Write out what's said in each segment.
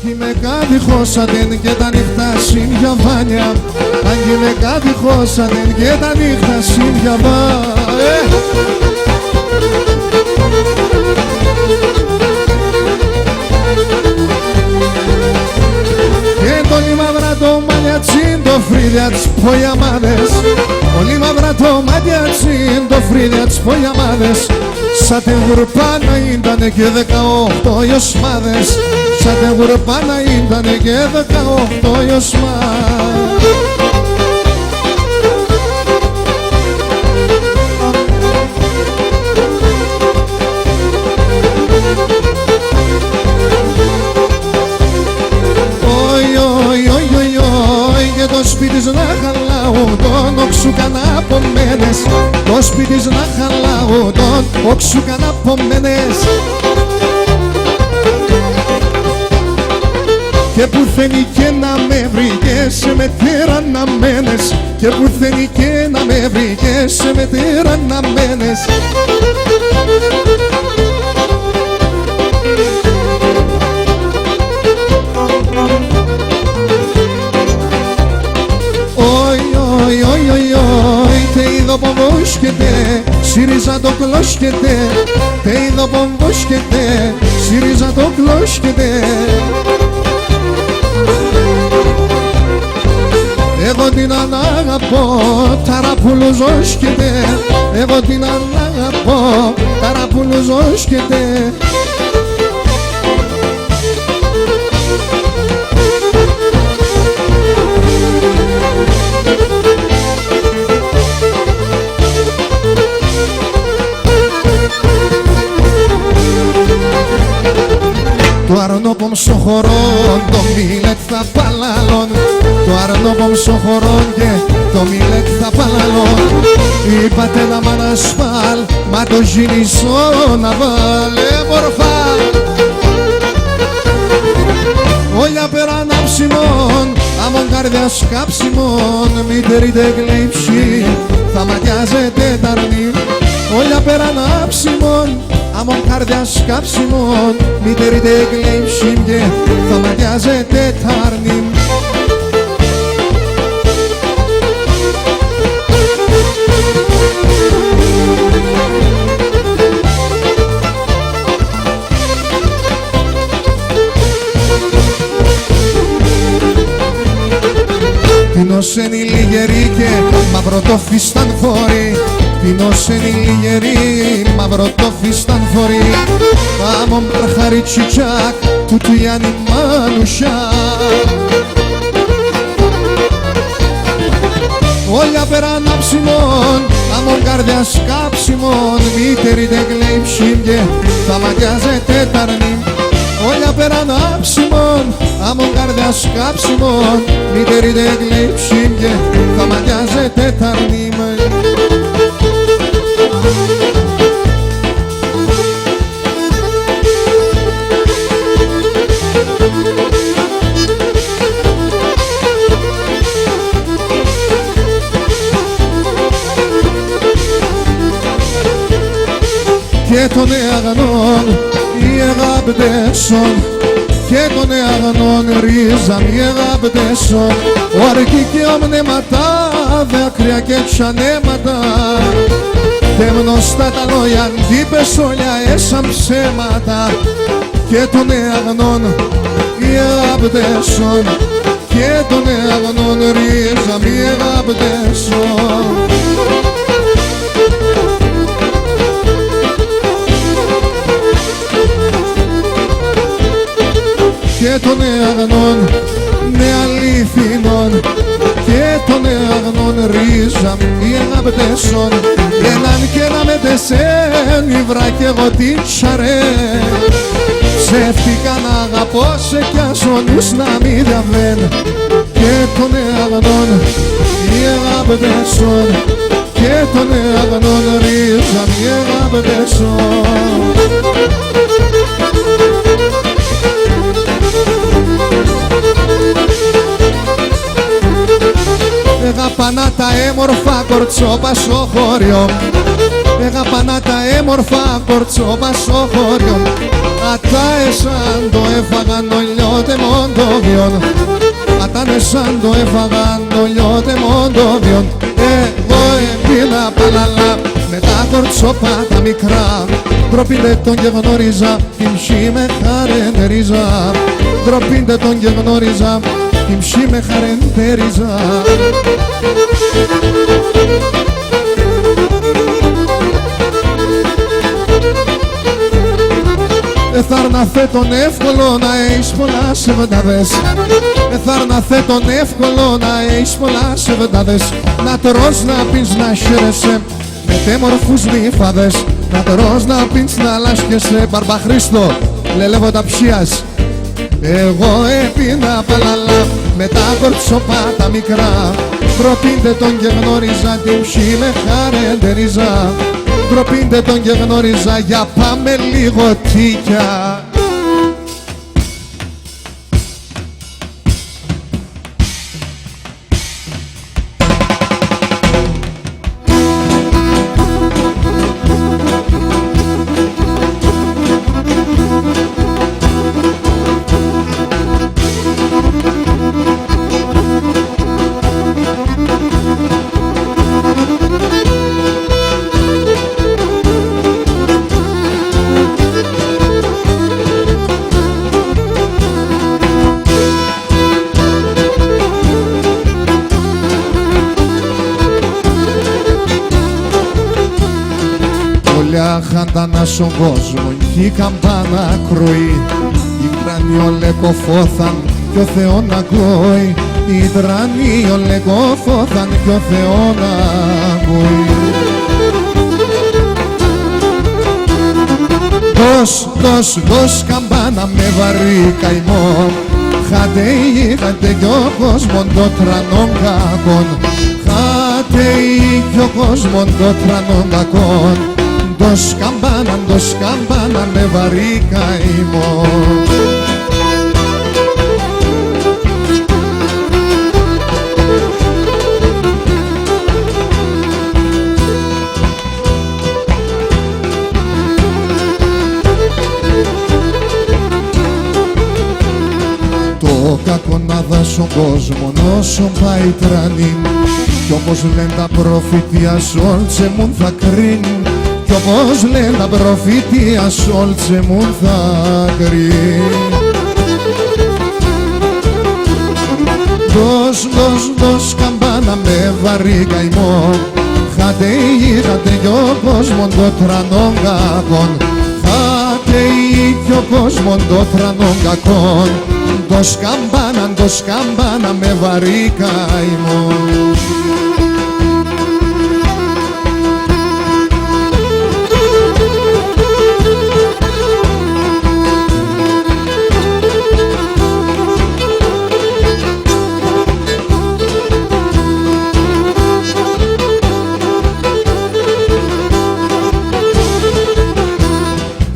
Άγγι με κατηχώσατεν και τα νύχτα συνδιαβάνια. Άγγι με κατηχώσατεν και τα νύχτα συνδιαβάνια. Και το λιμαυρά το μαλλιατσίν το φρύδια τις πογιαμάδες. Όλοι μαυρά το μαλλιατσίν το φρύδια τις πογιαμάδες. Σαν την γουρπάνα ήτανε και 18 ιωσμάδες. Σαν την γουρπάνα ήτανε και 18 ιωσμάδες. Και το σπίτι να χαλάω τον όξουκαν από μένες. Το σπίτι να χαλάω τον όξουκαν από μένες. Και που θέλει και να με βρήκες με τυρανναμένες. Και που θέλει και να με βρήκες με τυρανναμένες. Τε είδω που βούσκεται, ΣΥΡΙΖΑ το κλώσκεται. Τε είδω που βούσκεται, ΣΥΡΙΖΑ το κλώσκεται. Εγώ την ανάγαπω, ταραπούλου ζώσκεται. Εγώ την ανάγαπω, ταραπούλου ζώσκεται. Το αρνόπομ σοχωρών, το μίλετ θα παλάλων. Το αρνόπομ σοχωρών και το μίλετ θα παλάλων. Είπατε να μ' ανασφάλ, μα το γυνισό να βάλε μορφά. Όλια πέρα ανάψιμον, άμον καρδιάς κάψιμον. Μήτερη τεγλύψη, θα ματιάζετε ταρνή. Όλια πέρα ανάψιμον, άμον καρδιάς κάψιμον. Μήτερη τεγλύψη και θα ματιάζετε ταρνή. Τίνωσεν η λιγερή και μαύρο το φίσταν φορεί. Τίνωσεν η λιγερή, μαύρο το φίσταν φορεί. Άμον πραχαρί τσιτσάκ, τούτου Γιάννη Μανουσιάκ. Όλια πέρα ανάψιμον, άμον καρδιάς κάψιμον. Μήτερη τεγλύψη και θα ματιάζετε ταρνή. Όλια πέρα ανάψιμον, άμον καρδιάς κάψιμον. Μήτερη τεγλύψη και θα ματιάζετε ταρνή. Και τον αγνών οι αγάπητεσον. Και τον αγνών ρίζα μη αγάπητεσον. Όρκη και ομνέματα, δάκρυα και ψανέματα. Δε γνωστά τα λόγια αντίπες όλια έσαν ψέματα. Και τον αγνών οι αγάπητεσον. Και τον αγνών ρίζα μη αγάπητεσον. Και των αγνών ναι αλήθινον. Και των αγνών ρίζα μη αγάπητεσον. Έναν και να με τεσέν υβρά κι εγώ την σαρέ. Ψεύτικα να αγαπώ σε κι ας ο νους να μη διαβέν. Και των αγνών μη αγάπητεσον. Και των αγνών ρίζα μη αγάπητεσον. Αγαπανά τα έμορφα κορτσόπα στο χώριο. Αγαπανά τα έμορφα κορτσόπα στο χώριο. τα εσάν το έφαγαν ο λιώτε μοντοβιόν. Ατάνε σαν το έφαγαν ο λιώτε μοντοβιόν. Εγώ έπινα παλαλά με τα κορτσόπα τα μικρά. Ντροπίντε τον και γνώριζα, την ψή με χαρεντερίζα. Ντροπίντε τον και γνώριζα, την ψή με χαρεντερίζα. Εθάρναθε τον εύκολο να έχεις πολλά σεβεντάδες. Εθάρναθε τον εύκολο να έχεις πολλά σεβεντάδες. Να τρως, να πεις, να χαίρεσαι με τέμορφους νύφαδες. Να τρως, να πεις, να λάσκεσαι. Μπαρμπαχρήστο, λελεύω τα ψίας. Εγώ έπινα παλαλά με τα κορτσόπα τα μικρά. Ντροπίντε τον και γνώριζα, την ψή με χαρεντερίζα. Ντροπίντε τον και γνώριζα, για πάμε λίγο τίκια. Χαντάνα στον κόσμο κι η καμπάνα κρούει. Οι τρανοί ολεκοφώθαν κι ο Θεό να ακούει. Οι τρανοί ολεκοφώθαν κι ο Θεό να ακούει. Δώσ' καμπάνα με βαρύ καημό. Χάτε κι ο κόσμον το τρανόν κακόν. Χάτε κι ο κόσμον το τρανόν κακόν. Δώσ' καμπάνα με βαρύ καημό. Το κακό να δα στον κόσμο όσο πάει τρανή. Κι όπως λένε τα προφητεία σόλτσε μου θα κρίνει. Κι όπως λένε τα προφήτια σόλτσε μου θα κρίνει. Δώσ' καμπάνα με βαρύ καημό. Χάτε κι ο κόσμον το τρανόν κακόν. Χάτε κι ο κόσμον το τρανόν κακόν. Δώσ' καμπάνα με βαρύ καημό.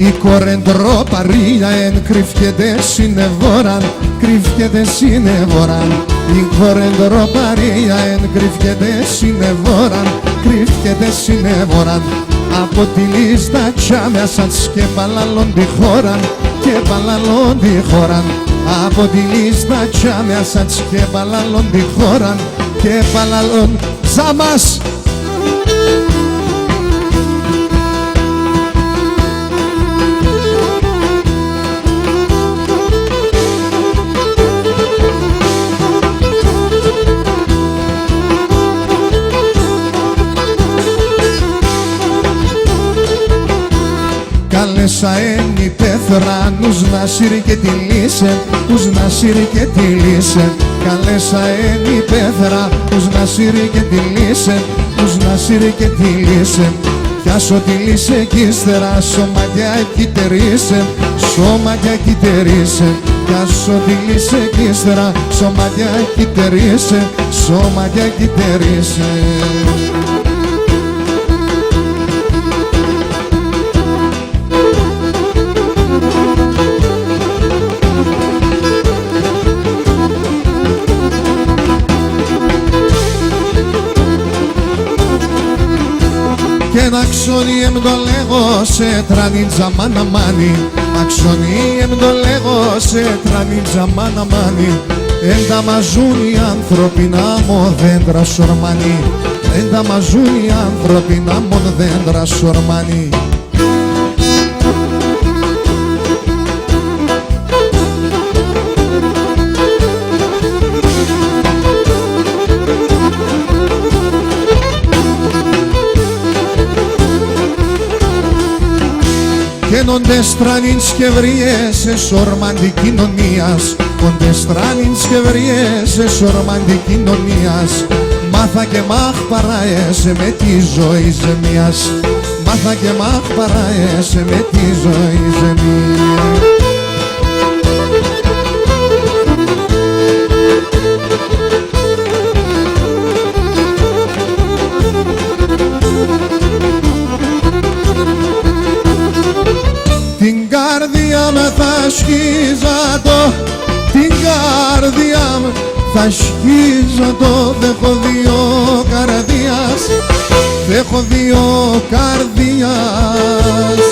Η κορεντροπαρία εν κρυφκέται συνεβόραν, κρυφκέται συνεβόραν. Η κορεντροπαρία εν κρυφκέται συνεβόραν, κρυφκέται συνεβόραν. Από τη λίστα τσάμια σας και παλαλών τη χώραν, και παλαλών τη χώραν. Από τη λίστα τσάμια σας και παλαλών τη χώραν, και παλαλών ζάμας. Κάλεσα εν υπέθρα νους να σύρει και τη λύσε, νους να σύρει και τη λύσε. Καλέσα εν υπέθρα νους να σύρει και τη λύσε, νους να σύρει και τη λύσε. Πιάσω τη λύσε κι ύστερα σώματια εκυτερίσε, σώματια εκυτερίσε. Πιάσω τη λύσε κι ύστερα σώματια εκυτερίσε, σώματια εκυτερίσε. Ένα ξόνι εμ το λέγω σε τρανίτσα μάνα μάνι. Μαξονί εμ το λέγω σε τρανίτσα μάνα μάνι. Εν τα μαζούν οι άνθρωποι να μω δέντρα σορμάνι. Εν τα μαζούν οι άνθρωποι να μω δέντρα σορμάνι. Καίνονται στρανίν σκευριές εσορμάντι κοινωνίας. Κόνται στρανίν σκευριές εσορμάντι κοινωνίας. Μάθα και μάχ παράεσαι με τη ζωή ζεμίας. Μάθα και μάχ παράεσαι με τη ζωή ζεμίας. Την καρδιά με θα σκίζα το, την καρδιά με θα σκίζα το. Δε έχω δύο καρδιάς, δε έχω δύο καρδιάς.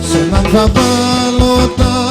Σ' έναν θα βάλω τα